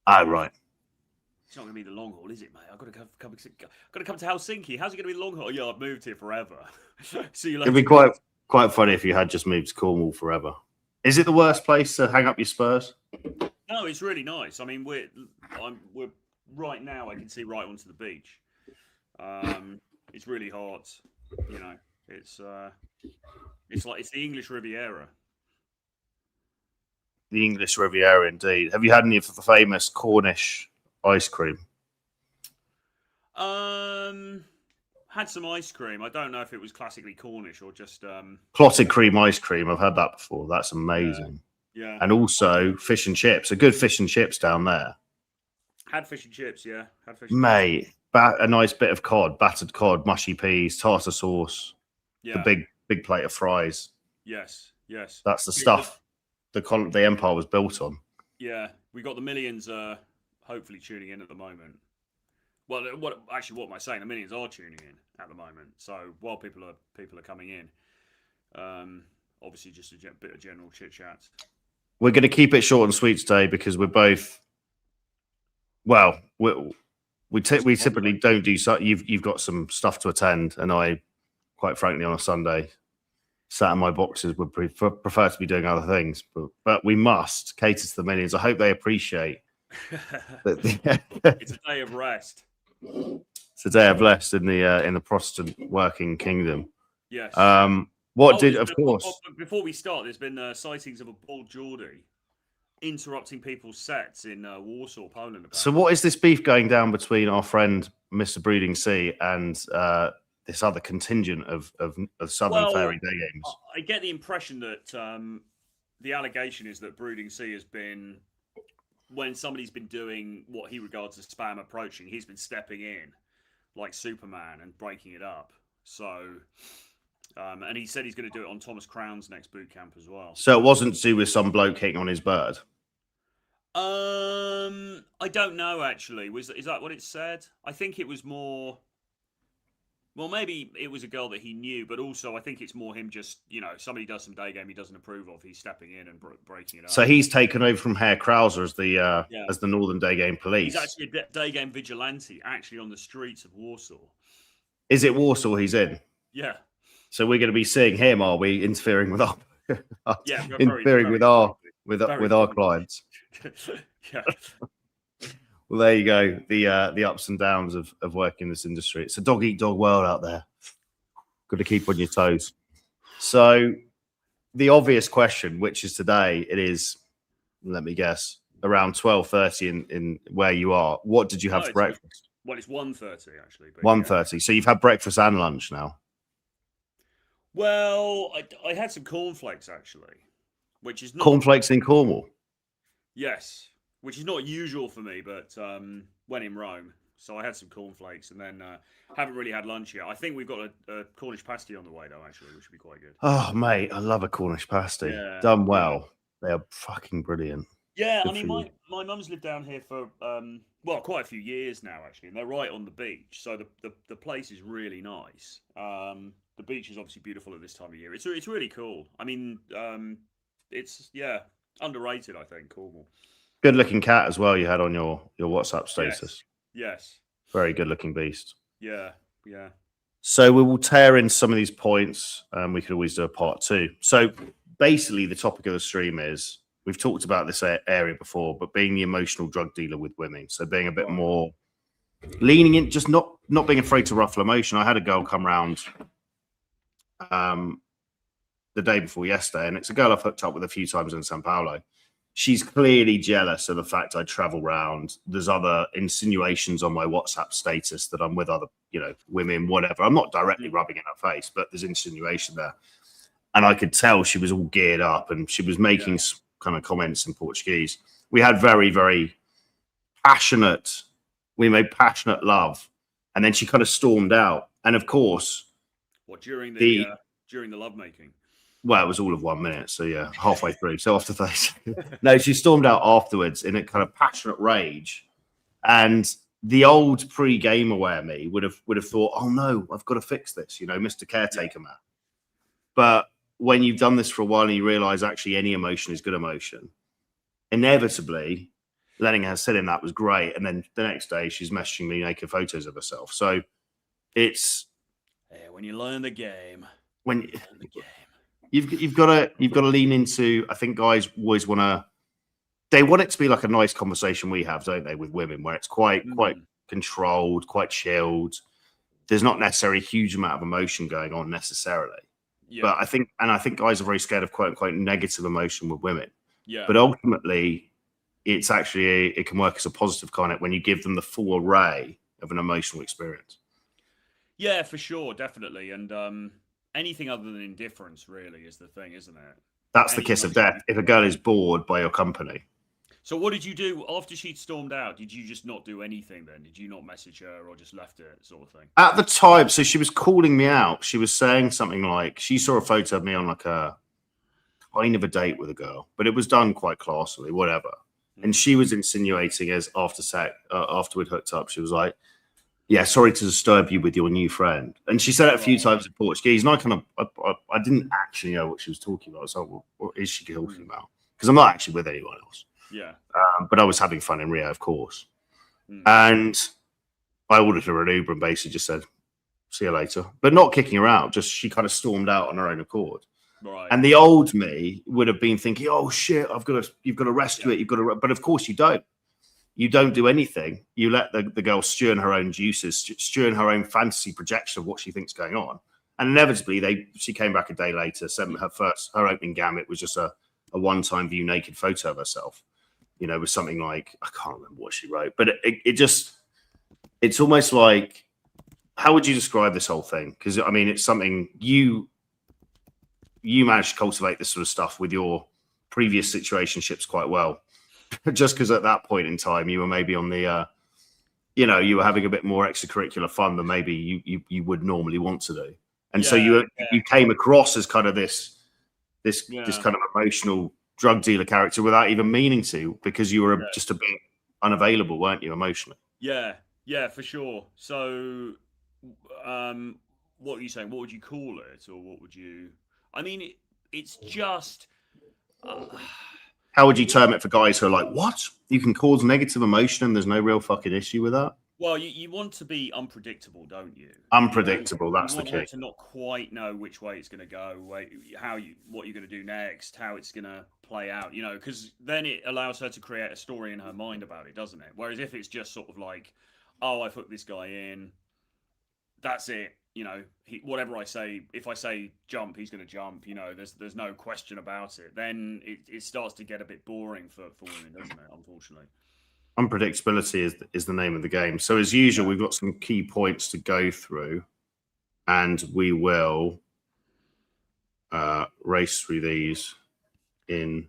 Oh, right. It's not going to be the long haul, is it, mate? I've got to come to Helsinki. How's it going to be the long haul? Yeah, I've moved here forever. See you It'd be later, mate. quite funny if you had just moved to Cornwall forever. Is it the worst place to hang up your Spurs? No, it's really nice. I mean, we're right now. I can see right onto the beach. It's really hot. You know, it's uh, it's the English Riviera. The English Riviera, indeed. Have you had any of the famous Cornish ice cream? Um, had some ice cream. I don't know if it was classically Cornish or just Clotted cream ice cream. I've had that before. That's yeah, amazing. yeah. And also fish and chips. A good fish and chips down there. Had fish and chips. Yeah, had fish and chips. Mate, a nice bit of cod, battered cod, mushy peas, tartar sauce, the Yeah. big plate of fries. Yes. Yes. That's the stuff the empire was built on. Yeah, we got the millions. Hopefully tuning in at the moment. Well, what am I saying? The millions are tuning in at the moment. So while people are coming in, obviously just a bit of general chit chat. We're going to keep it short and sweet today because we're both. Well, we typically don't do so. You've got some stuff to attend, and I, quite frankly, on a Sunday, sat in my boxes would prefer to be doing other things. But we must cater to the millions. I hope they appreciate that. It's a day of rest. It's a day of rest in the Protestant working kingdom. Yes. Of course. Before we start, there's been sightings of a bald Geordie interrupting people's sets in Warsaw, Poland. Apparently. So what is this beef going down between our friend Mr. Breeding Sea and this other contingent of Southern Fairy Day Games? I get the impression that the allegation is that Brooding Sea has been, when somebody's been doing what he regards as spam approaching, he's been stepping in like Superman and breaking it up. So, and he said he's going to do it on Thomas Crown's next boot camp as well. So it wasn't to do with some bloke hitting on his bird? I don't know actually. Is that what it said? I think it was more. Well, maybe it was a girl that he knew, but also I think it's more him just, somebody does some day game he doesn't approve of. He's stepping in and breaking it up. So he's taken over from Herr Krauser as the Northern Day Game Police. He's actually a day game vigilante, actually on the streets of Warsaw. Is it Warsaw he's in? Yeah. So we're going to be seeing him, are we, interfering with our with our clients? Yeah. Well, there you go. The ups and downs of working in this industry. It's a dog eat dog world out there. Got to keep on your toes. So the obvious question, which is today, it is, let me guess, around 12:30 in where you are. What did you have for breakfast? Well, it's 1:30 actually. 1:30. So you've had breakfast and lunch now. Well, I had some cornflakes actually, which is not cornflakes in Cornwall. Yes, which is not usual for me, but when in Rome, so I had some cornflakes, and then haven't really had lunch yet. I think we've got a Cornish pasty on the way though, actually, which would be quite good. Oh, mate, I love a Cornish pasty. Yeah. Done well. They are fucking brilliant. Yeah, good. I mean, my mum's lived down here for quite a few years now, actually, and they're right on the beach, so the place is really nice. The beach is obviously beautiful at this time of year. It's really cool. I mean, it's underrated, I think, Cornwall. Good looking cat as well you had on your WhatsApp status. Yes. Very good looking beast. Yeah. So we will tear in some of these points, and we could always do a part 2. So basically the topic of the stream is, we've talked about this area before, but being the emotional drug dealer with women. So being a bit more leaning in, just not being afraid to ruffle emotion. I had a girl come round the day before yesterday, and it's a girl I've hooked up with a few times in Sao Paulo. She's clearly jealous of the fact I travel around. There's other insinuations on my WhatsApp status that I'm with other, women, whatever. I'm not directly rubbing in her face, but there's insinuation there. And I could tell she was all geared up, and she was making kind of comments in Portuguese. We had very, very passionate. We made passionate love, and then she kind of stormed out. And of course, during the lovemaking? Well, it was all of 1 minute, so yeah, halfway through. So after that, no, she stormed out afterwards in a kind of passionate rage, and the old pre-game aware me would have thought, oh no, I've got to fix this, Mr. Caretaker man. But when you've done this for a while and you realise actually any emotion is good emotion, inevitably letting her sit in that was great. And then the next day, she's messaging me naked photos of herself. So it's when you learn the game, when you learn the game. You've got to lean into. I think guys always want to. They want it to be like a nice conversation we have, don't they, with women, where it's quite controlled, quite chilled. There's not necessarily a huge amount of emotion going on necessarily. Yeah. But I think guys are very scared of quote unquote negative emotion with women. Yeah. But ultimately, it's actually it can work as a positive kind of when you give them the full array of an emotional experience. Yeah, for sure, definitely, and anything other than indifference really is the thing, isn't it? That's the kiss of death. If a girl is bored by your company. So what did you do after she'd stormed out? Did you just not do anything then? Did you not message her or just left it, sort of thing? At the time, so she was calling me out. She was saying something like, she saw a photo of me on like a kind of a date with a girl, but it was done quite classily, whatever. And she was insinuating as after we'd hooked up, she was like, yeah, sorry to disturb you with your new friend. And she said it a few times in Portuguese. And I didn't actually know what she was talking about. So well, what is she talking about? Because I'm not actually with anyone else. Yeah. But I was having fun in Rio, of course. And I ordered her an Uber and basically just said, see you later. But not kicking her out. Just she kind of stormed out on her own accord. Right. And the old me would have been thinking, oh, shit, you've got to rescue it. But of course you don't. You don't do anything. You let the girl stew in her own juices, stew in her own fantasy projection of what she thinks going on. And inevitably, she came back a day later, sent her opening gambit was just a one-time view naked photo of herself. You know, with something like, I can't remember what she wrote, but it's almost like, how would you describe this whole thing? Because I mean, it's something you managed to cultivate this sort of stuff with your previous situationships quite well. Just because at that point in time, you were maybe on the, you were having a bit more extracurricular fun than maybe you would normally want to do. And so you came across as kind of this kind of emotional drug dealer character without even meaning to, because you were just a bit unavailable, weren't you, emotionally? Yeah, for sure. So, what are you saying? What would you call it, or what would you? I mean, it's just. How would you term it for guys who are like, what? You can cause negative emotion and there's no real fucking issue with that? Well, you want to be unpredictable, don't you? Unpredictable, that's the key. You want to not quite know which way it's going to go, what you're going to do next, how it's going to play out, because then it allows her to create a story in her mind about it, doesn't it? Whereas if it's just sort of like, oh, I've hooked this guy in, that's it. Whatever I say, if I say jump, he's going to jump. There's no question about it. Then it starts to get a bit boring for women, doesn't it? Unfortunately. Unpredictability is the name of the game. So as usual, we've got some key points to go through, and we will race through these in.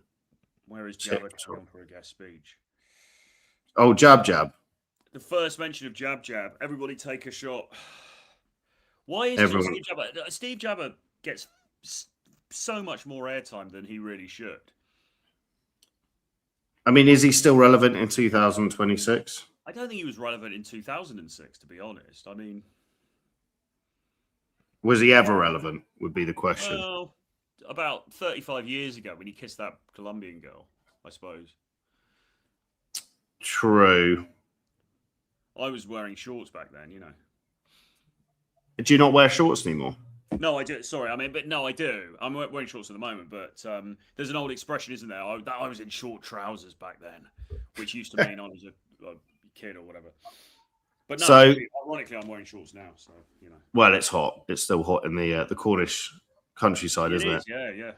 Where is Jabba coming for a guest speech? Oh, jab. The first mention of jab. Everybody take a shot. Why is Steve Jabba? Steve Jabba gets so much more airtime than he really should. I mean, is he still relevant in 2026? I don't think he was relevant in 2006, to be honest. I mean, was he ever relevant? Would be the question. Well, about 35 years ago when he kissed that Colombian girl, I suppose. True. I was wearing shorts back then, Do you not wear shorts anymore? No, I do. Sorry, I do. I'm wearing shorts at the moment, but there's an old expression, isn't there? I was in short trousers back then, which used to mean I was a kid or whatever. But no, so, ironically, I'm wearing shorts now, so Well, it's hot. It's still hot in the Cornish countryside, isn't it? Yeah.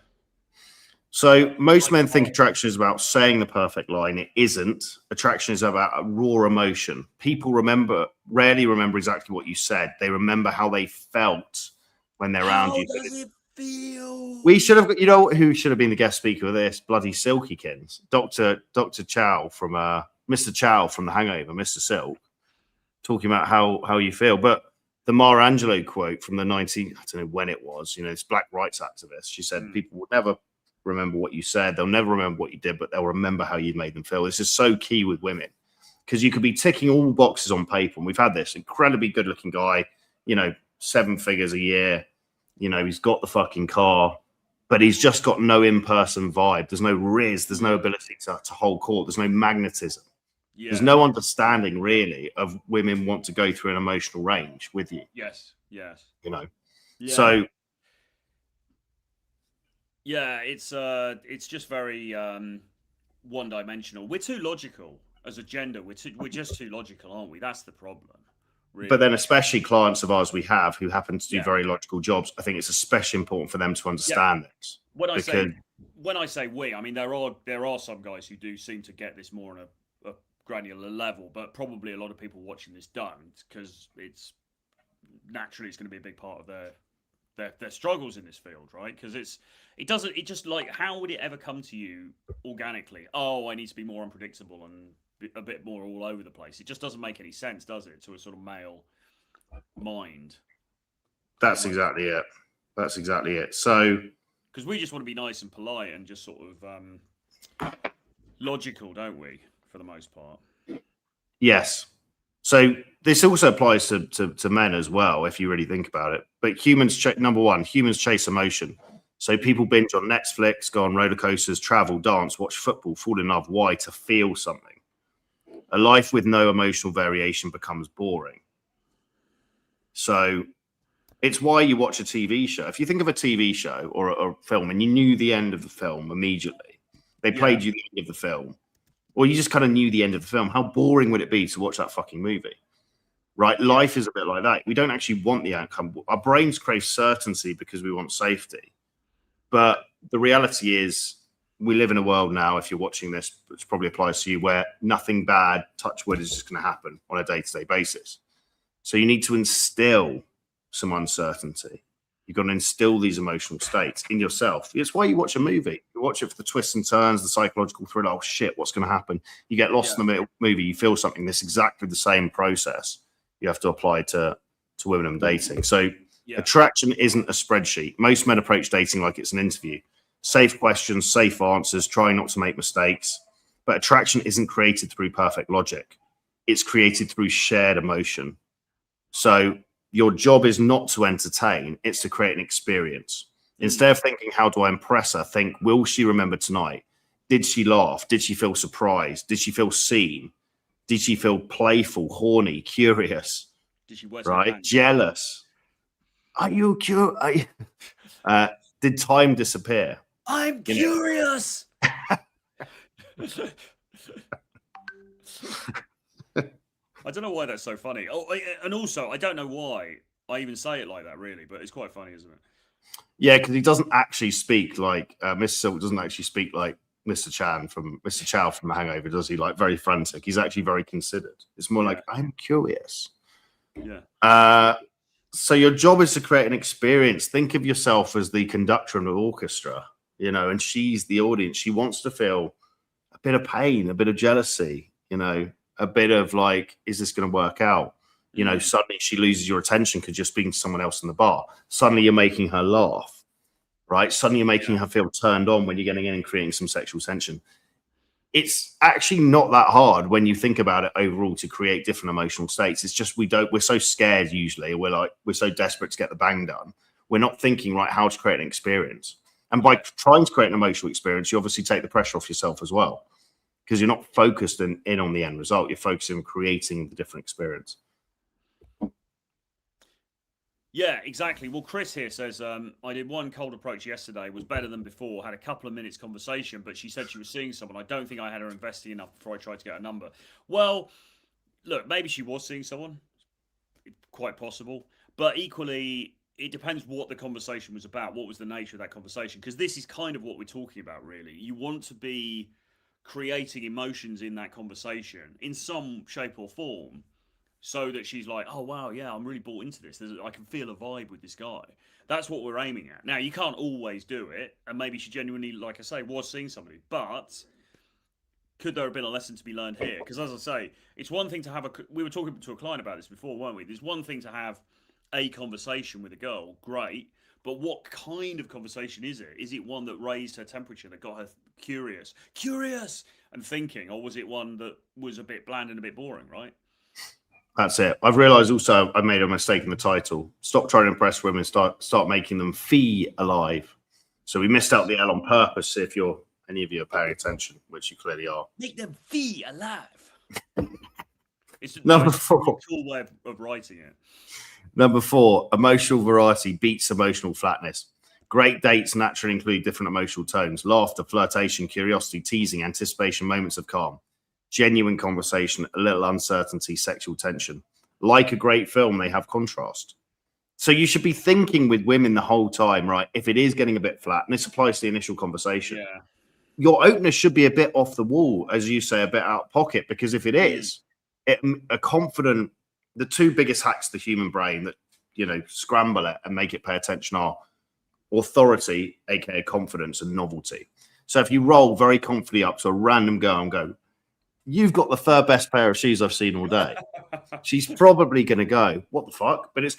So most men think attraction is about saying the perfect line. It isn't. Attraction is about a raw emotion. People rarely remember exactly what you said. They remember how they felt when they're around you. How does it feel? We should have, who should have been the guest speaker of this? Bloody Silkykins. Dr. Chow from Mr. Chow from The Hangover, Mr. Silk, talking about how you feel. But the Mara Angelou quote from the I don't know when it was, this black rights activist, she said, people will never remember what you said. They'll never remember what you did, but they'll remember how you made them feel. This is so key with women, because you could be ticking all boxes on paper. And we've had this incredibly good looking guy, 7 figures a year, he's got the fucking car, but he's just got no in-person vibe. There's no riz. There's no ability to hold court. There's no magnetism. Yeah. There's no understanding really of women want to go through an emotional range with you. Yes. You know. Yeah. So yeah, it's just very one-dimensional. We're too logical as a gender. We're just too logical, aren't we? That's the problem. Really. But then, especially clients of ours we have who happen to do Yeah. very logical jobs, I think it's especially important for them to understand this. When I say we, I mean there are some guys who do seem to get this more on a granular level, but probably a lot of people watching this don't, because it's going to be a big part of their struggles in this field, right? Because it just like, how would it ever come to you organically? Oh, I need to be more unpredictable and a bit more all over the place. It just doesn't make any sense, does it, to a sort of male mind? That's exactly it. That's exactly it. So, because we just want to be nice and polite and just sort of logical, don't we, for the most part? yes. So this also applies to men as well, if you really think about it. But humans, number one, humans chase emotion. So people binge on Netflix, go on roller coasters, travel, dance, watch football, fall in love. Why? To feel something. A life with no emotional variation becomes boring. So it's why you watch a TV show. If you think of a TV show or a film and you knew the end of the film immediately, they played you the end of the film, or you just kind of knew the end of the film, how boring would it be to watch that fucking movie? Right? Life is a bit like that. We don't actually want the outcome. Our brains crave certainty because we want safety. But the reality is, we live in a world now, if you're watching this, which probably applies to you, where nothing bad, touch wood, is just going to happen on a day-to-day basis. So you need to instill some uncertainty. You've got to instill these emotional states in yourself. It's why you watch a movie. You watch it for the twists and turns, the psychological thrill. Oh, shit, what's going to happen? You get lost in the movie. You feel something. This is exactly the same process you have to apply to women and dating. So attraction isn't a spreadsheet. Most men approach dating like it's an interview. Safe questions, safe answers, try not to make mistakes. But attraction isn't created through perfect logic. It's created through shared emotion. So your job is not to entertain, it's to create an experience. Instead of thinking, how do I impress her? Think, will she remember tonight? Did she laugh? Did she feel surprised? Did she feel seen? Did she feel playful, horny, curious? Did she wear jealous? Are you curious? Did time disappear? I'm curious. I don't know why that's so funny. Oh, and also, I don't know why I even say it like that, really, but it's quite funny, isn't it? Yeah, because he doesn't actually speak like Mr. Silk doesn't actually speak like Mr. Chow from The Hangover, does he? Like very frantic. He's actually very considered. It's more like, I'm curious. Yeah. So your job is to create an experience. Think of yourself as the conductor of an orchestra, and she's the audience. She wants to feel a bit of pain, a bit of jealousy, a bit of like, is this going to work out? Suddenly she loses your attention because you're speaking to someone else in the bar. Suddenly you're making her laugh, right? Suddenly you're making her feel turned on when you're getting in and creating some sexual tension. It's actually not that hard when you think about it overall to create different emotional states. It's just we're so scared usually. We're so desperate to get the bang done. We're not thinking, right, how to create an experience. And by trying to create an emotional experience, you obviously take the pressure off yourself as well, because you're not focused in on the end result. You're focusing on creating the different experience. Yeah, exactly. Well, Chris here says, I did one cold approach yesterday, was better than before, had a couple of minutes conversation, but she said she was seeing someone. I don't think I had her investing enough before I tried to get a number. Well, look, maybe she was seeing someone. Quite possible. But equally, it depends what the conversation was about. What was the nature of that conversation? Because this is kind of what we're talking about, really. You want to be creating emotions in that conversation in some shape or form, so that she's like, oh, wow, yeah, I'm really bought into this. I can feel a vibe with this guy. That's what we're aiming at. Now, you can't always do it, and maybe she genuinely, like I say, was seeing somebody. But could there have been a lesson to be learned here? Because, as I say, it's one thing to have we were talking to a client about this before, weren't we? There's one thing to have a conversation with a girl, great, but what kind of conversation is it? Is it one that raised her temperature, that got her curious, and thinking, or was it one that was a bit bland and a bit boring, right? That's it. I've realized also I made a mistake in the title. Stop trying to impress women, start making them feel alive. So we missed out the L on purpose, if any of you are paying attention, which you clearly are. Make them feel alive. It's Number a 4. cool way of writing it. Number 4, emotional variety beats emotional flatness. Great dates naturally include different emotional tones: laughter, flirtation, curiosity, teasing, anticipation, moments of calm, genuine conversation, a little uncertainty, sexual tension. Like a great film, they have contrast. So you should be thinking with women the whole time, right? If it is getting a bit flat, and this applies to the initial conversation, Yeah. your opener should be a bit off the wall, as you say, a bit out of pocket, because if it is, a confident, the two biggest hacks of the human brain that, scramble it and make it pay attention are authority, aka confidence, and novelty. So if you roll very confidently up to a random girl and go, "You've got the third best pair of shoes I've seen all day," she's probably going to go, "What the fuck?" But it's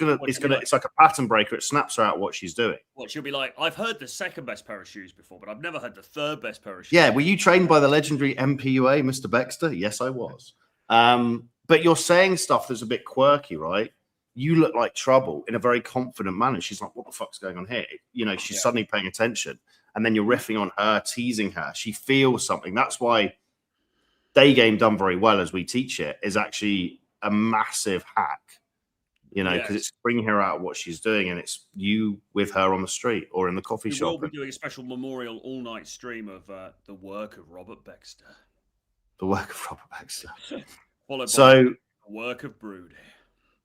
like a pattern breaker. It snaps her out what she's doing. Well, she'll be like, "I've heard the second best pair of shoes before, but I've never heard the third best pair of shoes." Yeah, were you trained by the legendary MPUA, Mr. Baxter? Yes, I was. But you're saying stuff that's a bit quirky, right? You look like trouble in a very confident manner. She's like, "What the fuck's going on here?" She's suddenly paying attention. And then you're riffing on her, teasing her. She feels something. That's why day game done very well as we teach it is actually a massive hack, because it's bringing her out of what she's doing, and it's you with her on the street or in the coffee shop. We'll be doing a special memorial all-night stream of the work of Robert Baxter. The work of Robert Baxter. Followed by the work of Brood.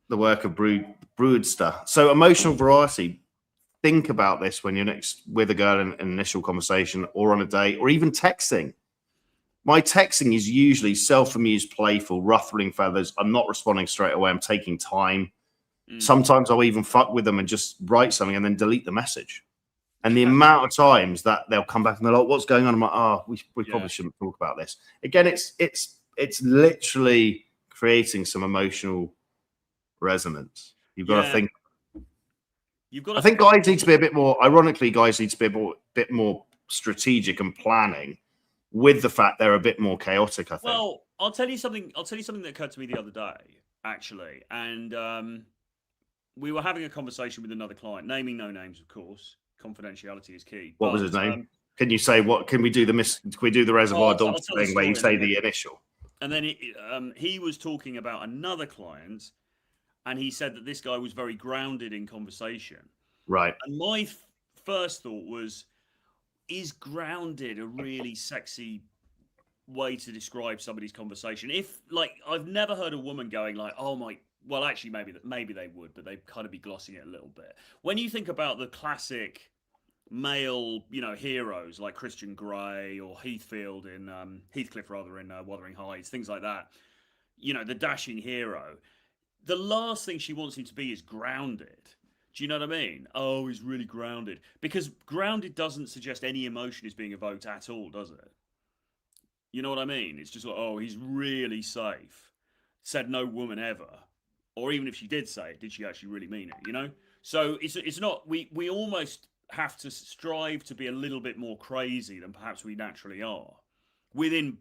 The work of Broodster. So emotional variety. Think about this when you're next with a girl in an initial conversation or on a date or even texting. My texting is usually self-amused, playful, ruffling feathers. I'm not responding straight away. I'm taking time. Sometimes I'll even fuck with them and just write something and then delete the message. And the amount of times that they'll come back and they're like, "What's going on?" I'm like, "Oh, we probably shouldn't talk about this." Again, it's literally creating some emotional resonance. You've got to think. I think guys need to be a bit more. Ironically, guys need to be a bit more strategic and planning, with the fact they're a bit more chaotic. I think. Well, I'll tell you something that occurred to me the other day, actually, and we were having a conversation with another client, naming no names, of course. Confidentiality is key. What was his name? Can you say what? Can we do the Reservoir Dogs thing where you say the initial? And then he was talking about another client, and he said that this guy was very grounded in conversation. Right. And my first thought was, is grounded a really sexy way to describe somebody's conversation? If, like, I've never heard a woman going like, "Oh my," well, actually, maybe they would, but they'd kind of be glossing it a little bit. When you think about the classic male, heroes like Christian Grey or Heathcliff in Wuthering Heights, things like that, the dashing hero, the last thing she wants him to be is grounded. Do you know what I mean? "Oh, he's really grounded." Because grounded doesn't suggest any emotion is being evoked at all, does it? You know what I mean? It's just like, "Oh, he's really safe. Said no woman ever." Or even if she did say it, did she actually really mean it? So it's not, we almost have to strive to be a little bit more crazy than perhaps we naturally are within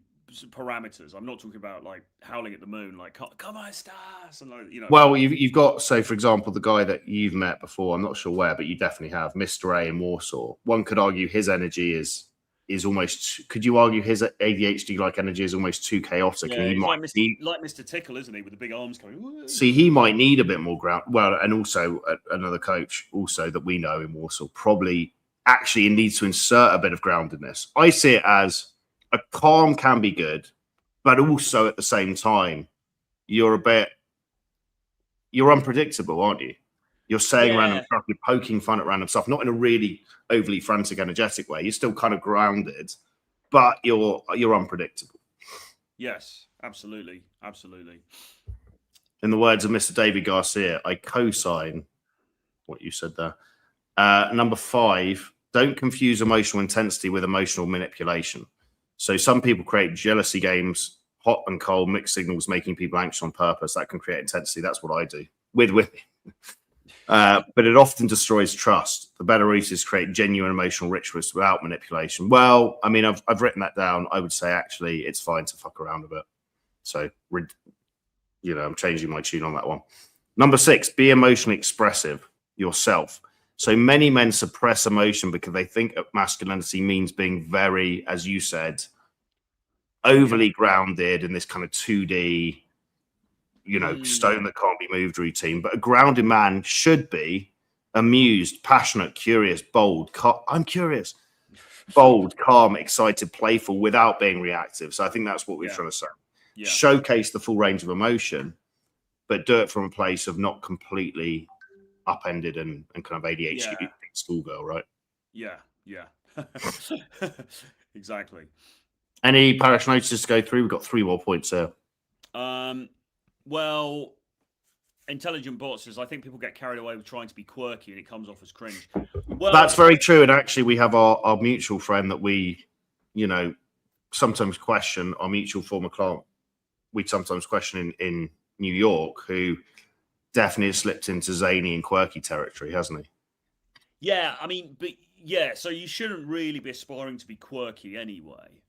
parameters. I'm not talking about like howling at the moon, like "Come on, stars," and like, Well, you've got, so for example, the guy that you've met before. I'm not sure where, but you definitely have, Mr. A in Warsaw. One could argue his energy is almost. Could you argue his ADHD like energy is almost too chaotic? Yeah, and he he's might like Mr. Tickle, isn't he, with the big arms coming? Whoa. See, he might need a bit more ground. Well, and also another coach also that we know in Warsaw probably actually needs to insert a bit of groundedness. I see it as a calm can be good, but also at the same time, you're unpredictable, aren't you? You're saying random stuff, you're poking fun at random stuff, not in a really overly frantic, energetic way. You're still kind of grounded, but you're unpredictable. Yes, absolutely. Absolutely. In the words of Mr. David Garcia, I co-sign what you said there. Number 5, don't confuse emotional intensity with emotional manipulation. So some people create jealousy games, hot and cold, mixed signals, making people anxious on purpose. That can create intensity. That's what I do with women. But it often destroys trust. The better route is create genuine emotional rituals without manipulation. Well, I mean, I've written that down. I would say actually it's fine to fuck around a bit. So, I'm changing my tune on that one. Number 6, be emotionally expressive yourself. So many men suppress emotion because they think masculinity means being very, as you said, overly grounded in this kind of 2D, stone Mm. that can't be moved routine. But a grounded man should be amused, passionate, curious, bold. I'm curious. Bold, calm, excited, playful, without being reactive. So I think that's what we're trying to say. Yeah. Showcase the full range of emotion, but do it from a place of not completely upended and kind of ADHD schoolgirl, right? Yeah. Exactly. Any parish notices to go through? We've got 3 more points here. Well, Intelligent Bot says, I think people get carried away with trying to be quirky and it comes off as cringe. Well, that's very true. And actually, we have our mutual friend that we, sometimes question, our mutual former client, we sometimes question in New York, who definitely has slipped into zany and quirky territory, hasn't he? Yeah, I mean, but yeah, so you shouldn't really be aspiring to be quirky anyway.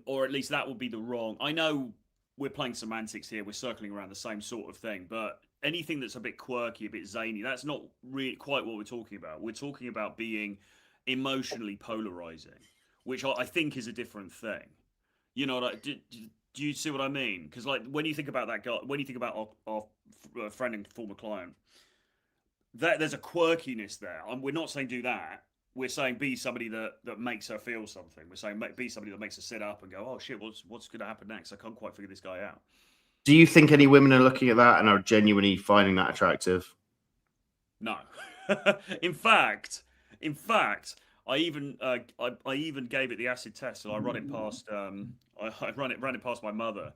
Or at least that would be the wrong. I know we're playing semantics here, we're circling around the same sort of thing, but anything that's a bit quirky, a bit zany, that's not really quite what we're talking about. We're talking about being emotionally polarizing, which I think is a different thing. You know, like, do you see what I mean? Because like when you think about that guy, when you think about our friend and former client, there's a quirkiness there. We're not saying do that. We're saying be somebody that makes her feel something. We're saying be somebody that makes her sit up and go, oh shit, what's going to happen next? I can't quite figure this guy out. Do you think any women are looking at that and are genuinely finding that attractive? No. in fact, I even gave it the acid test, and I run it past I ran it past my mother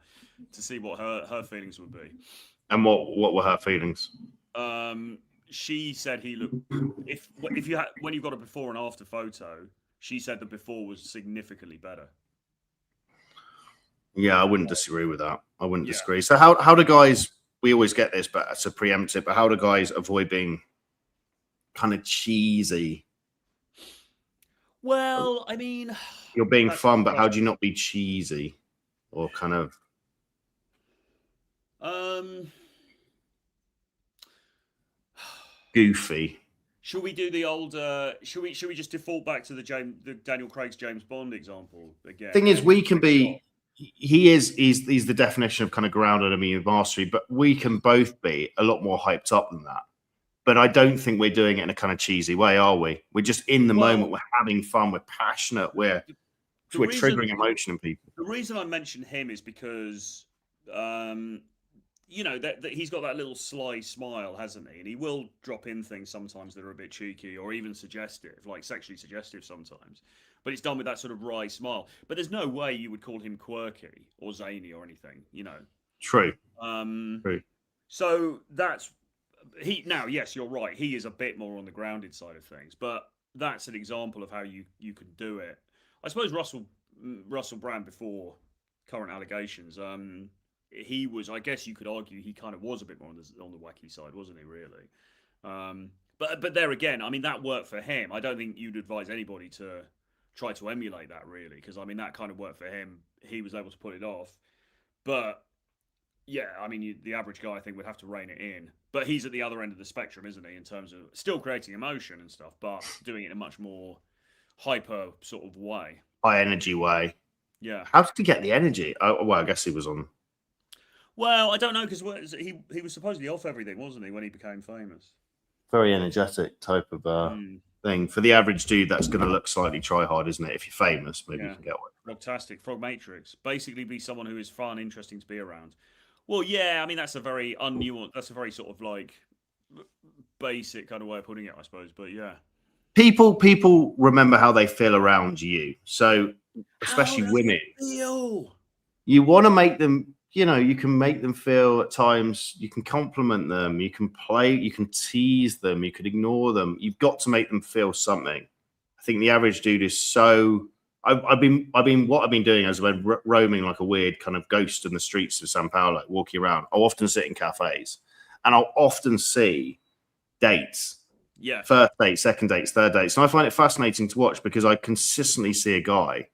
to see what her feelings would be. And what were her feelings? She said he looked when you've got a before and after photo, she said the before was significantly better. Yeah, I wouldn't disagree with that. I wouldn't disagree. So how do guys, we always get this, but to preempt it, but how do guys avoid being kind of cheesy? Well, I mean, you're being fun, but how do you not be cheesy or kind of goofy? Should we do the old? Should we just default back to the Daniel Craig's James Bond example again? Thing is, we can be. He's the definition of kind of grounded and mastery, but we can both be a lot more hyped up than that. But I don't think we're doing it in a kind of cheesy way, are we? We're just in the moment. We're having fun. We're passionate. We're triggering emotion in people. The reason I mention him is because, you know, that he's got that little sly smile, hasn't he? And he will drop in things sometimes that are a bit cheeky or even suggestive, like sexually suggestive sometimes. But it's done with that sort of wry smile. But there's no way you would call him quirky or zany or anything, you know. True. True. So that's now, yes, you're right. He is a bit more on the grounded side of things, but that's an example of how you can do it. I suppose Russell Brand, before current allegations, he was, I guess you could argue, he kind of was a bit more on the wacky side, wasn't he? Really. But there again, I mean, that worked for him. I don't think you'd advise anybody to try to emulate that, really, because I mean that kind of worked for him. He was able to pull it off, but yeah, I mean the average guy I think would have to rein it in. But he's at the other end of the spectrum, isn't he? In terms of still creating emotion and stuff, but doing it in a much more hyper sort of way, high energy way. Yeah. How did he get the energy? Oh, well, I guess he was on. Well, I don't know, because he was supposedly off everything, wasn't he, when he became famous? Very energetic type of thing. For the average dude, that's going to look slightly try hard, isn't it? If you're famous, maybe you can get one. Frogtastic, Frog Matrix. Basically, be someone who is fun, interesting to be around. Well, yeah, I mean that's a very unnuanced. That's a very sort of like basic kind of way of putting it, I suppose. But yeah, people remember how they feel around you. So especially women, you want to make them. You know, you can make them feel at times. You can compliment them. You can play. You can tease them. You can ignore them. You've got to make them feel something. I think the average dude is so. What I've been doing is I've been roaming like a weird kind of ghost in the streets of Sao Paulo, walking around. I'll often sit in cafes, and I'll often see dates. Yeah. First dates, second dates, third dates, and I find it fascinating to watch because I consistently see a guy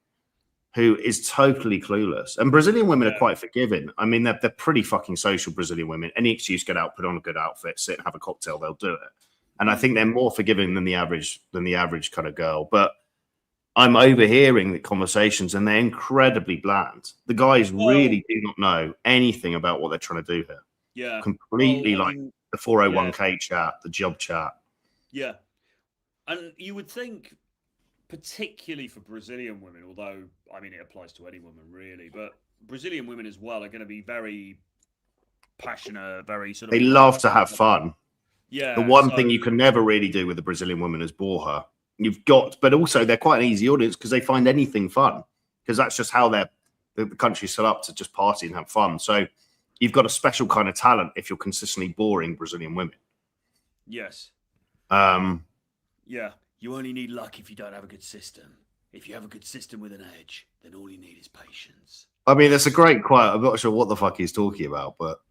who is totally clueless. And Brazilian women are quite forgiving. I mean, they're pretty fucking social, Brazilian women. Any excuse, get out, put on a good outfit, sit and have a cocktail, they'll do it. And I think they're more forgiving than the average kind of girl. But I'm overhearing the conversations and they're incredibly bland. The guys really do not know anything about what they're trying to do here. Yeah. Completely Well, I like mean, the 401k chat, the job chat. yeah. And you would think, particularly for Brazilian women, although, I mean, it applies to any woman really, but Brazilian women as well are going to be very passionate, very sort of They love to have fun. The Yeah. one So, thing you can never really do with a Brazilian woman is bore her. You've got, but also they're quite an easy audience because they find anything fun, because that's just how the country's set up to just party and have fun. So you've got a special kind of talent if you're consistently boring Brazilian women. yes. Yeah. You only need luck if you don't have a good system. If you have a good system with an edge, then all you need is patience. I mean, that's a great quote. I'm not sure what the fuck he's talking about, but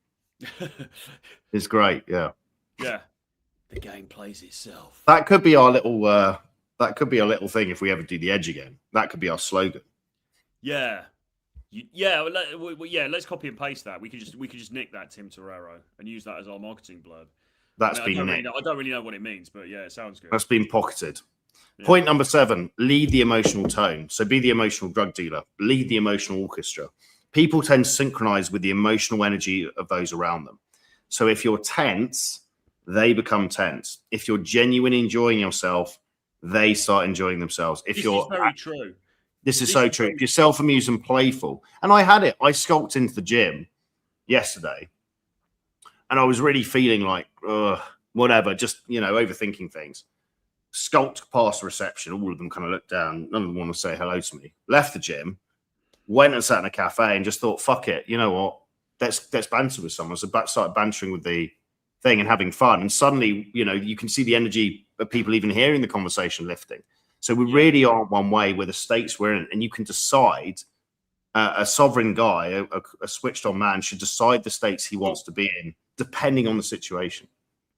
it's great. Yeah. Yeah. The game plays itself. That could be our little. That could be a little thing if we ever do the edge again. That could be our slogan. Yeah. Let's copy and paste that. We could just nick that, Tim Torero, and use that as our marketing blurb. That's I don't really know what it means, but yeah, it sounds good. That's been pocketed. Yeah. Point number 7, lead the emotional tone. So be the emotional drug dealer, lead the emotional orchestra. People tend to synchronize with the emotional energy of those around them. So if you're tense, they become tense. If you're genuinely enjoying yourself, they start enjoying themselves. If This you're is very true. This is so true. If you're self-amused and playful, and I had it, I skulked into the gym yesterday, and I was really feeling like, whatever, just, overthinking things. Skulked past reception. All of them kind of looked down. None of them want to say hello to me. Left the gym, went and sat in a cafe and just thought, fuck it. You know what? Let's banter with someone. So started bantering with the thing and having fun. And suddenly, you can see the energy of people even hearing the conversation lifting. So we really are one way with the states we're in, and you can decide. A sovereign guy, a switched on man, should decide the states he wants to be in, depending on the situation.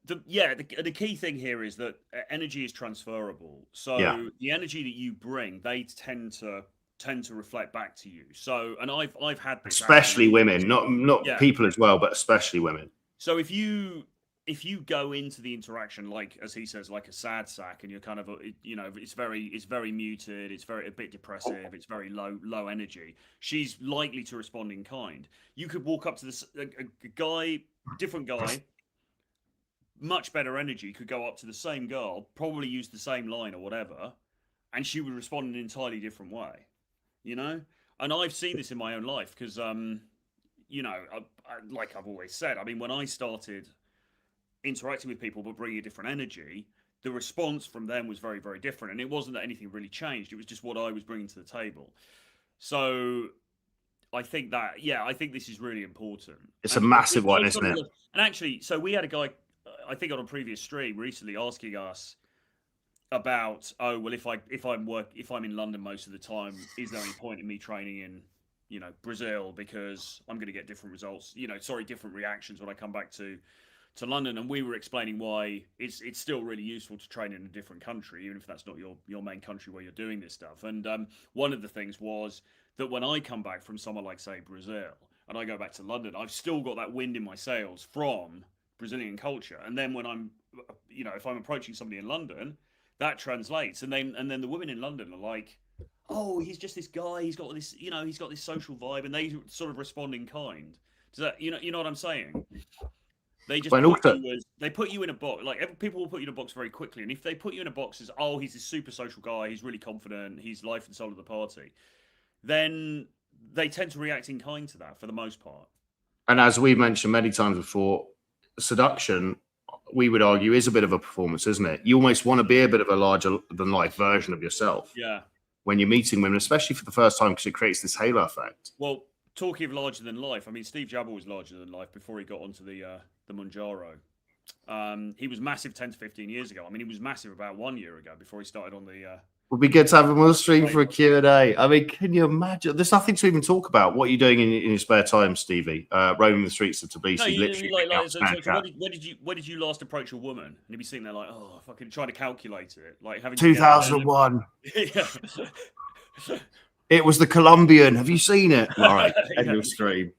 The key thing here is that energy is transferable. So the energy that you bring, they tend to reflect back to you. So, and I've had this, especially women, not people as well, but especially women. So if you go into the interaction, like, as he says, like a sad sack, and you're kind of, it's very muted, it's a bit depressive, it's very low energy, she's likely to respond in kind. You could walk up to a guy, different guy, much better energy, could go up to the same girl, probably use the same line or whatever, and she would respond in an entirely different way, And I've seen this in my own life because, like I've always said, I mean, when I started interacting with people but bringing a different energy, the response from them was very, very different, and it wasn't that anything really changed. It was just what I was bringing to the table. So I think this is really important. It's a massive one, isn't it? And actually, so we had a guy, I think on a previous stream recently, asking us about, if I'm in London most of the time, is there any point in me training in Brazil, because I'm going to get different results, different reactions when I come back to London. And we were explaining why it's still really useful to train in a different country, even if that's not your main country where you're doing this stuff. And one of the things was that when I come back from somewhere like, say, Brazil, and I go back to London, I've still got that wind in my sails from Brazilian culture. And then when I'm, if I'm approaching somebody in London, that translates. And then the women in London are like, oh, he's just this guy, he's got this, he's got this social vibe, and they sort of respond in kind. Does that, you know what I'm saying? They just put you in a box. Like, people will put you in a box very quickly, and if they put you in a box as, oh, he's this super social guy, he's really confident, he's life and soul of the party, then they tend to react in kind to that for the most part. And as we've mentioned many times before, seduction, we would argue, is a bit of a performance, isn't it? You almost want to be a bit of a larger than life version of yourself. Yeah. When you're meeting women, especially for the first time, because it creates this halo effect. Well, talking of larger than life, I mean, Steve Jabber was larger than life before he got onto the Manjaro. He was massive 10 to 15 years ago. I mean, he was massive about 1 year ago before he started on the... Would be good to have him on the stream for a Q&A. I mean, can you imagine? There's nothing to even talk about. What are you doing in your spare time, Stevie? Roaming the streets of Tbilisi, literally. When did you last approach a woman? And you'd be sitting there like, oh, fucking trying to calculate it, like having 2001. Yeah. It was the Colombian. Have you seen it? All right, end of stream.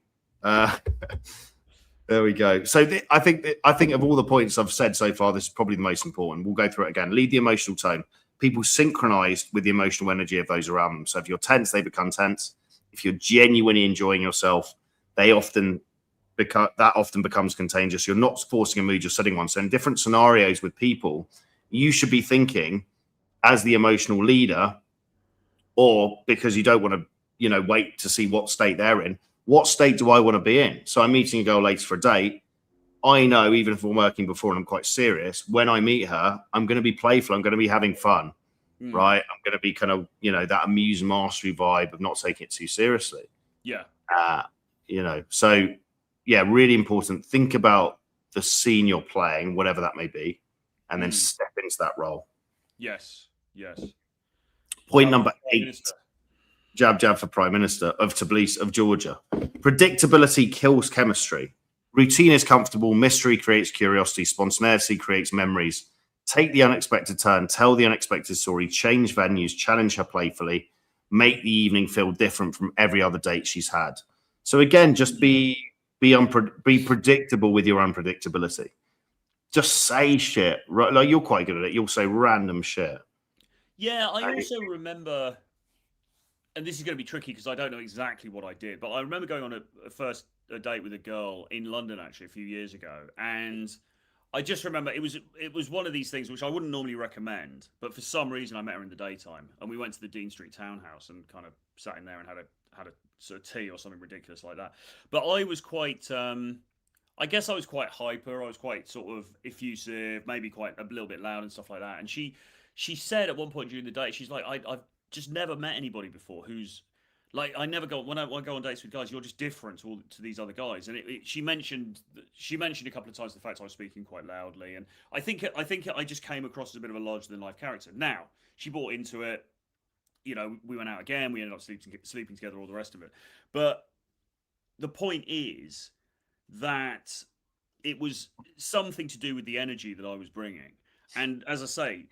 There we go. So I think of all the points I've said so far, this is probably the most important. We'll go through it again. Lead the emotional tone. people synchronized with the emotional energy of those around them. So if you're tense, they become tense. If you're genuinely enjoying yourself, they often becomes contagious. You're not forcing a mood, you're setting one. So in different scenarios with people, you should be thinking as the emotional leader, or because you don't want to, wait to see what state they're in. What state do I want to be in? So I'm meeting a girl later for a date. I know, even if we're working before and I'm quite serious, when I meet her, I'm going to be playful. I'm going to be having fun, right? I'm going to be kind of, that amuse mastery vibe of not taking it too seriously. Yeah. So yeah, really important. Think about the scene you're playing, whatever that may be, and then step into that role. Yes. Point number 8. Jab for Prime Minister of Tbilisi of Georgia. Predictability kills chemistry. Routine is comfortable. Mystery creates curiosity. Spontaneity creates memories. Take the unexpected turn. Tell the unexpected story. Change venues. Challenge her playfully. Make the evening feel different from every other date she's had. So again, just be predictable with your unpredictability. Just say shit. Like, you're quite good at it. You'll say random shit. Yeah, I also remember, and this is going to be tricky because I don't know exactly what I did, but I remember going on a date with a girl in London actually a few years ago, and I just remember it was one of these things which I wouldn't normally recommend, but for some reason I met her in the daytime, and we went to the Dean Street townhouse and kind of sat in there and had a sort of tea or something ridiculous like that. But I was quite, I guess I was quite hyper. I was quite sort of effusive, maybe quite a little bit loud and stuff like that. And she said at one point during the day, she's like, I've just never met anybody before who's like, I never go when I go on dates with guys. You're just different to these other guys. And she mentioned a couple of times the fact I was speaking quite loudly, and I think I just came across as a bit of a larger than life character. Now she bought into it. We went out again. We ended up sleeping together, all the rest of it. But the point is that it was something to do with the energy that I was bringing. And as I say,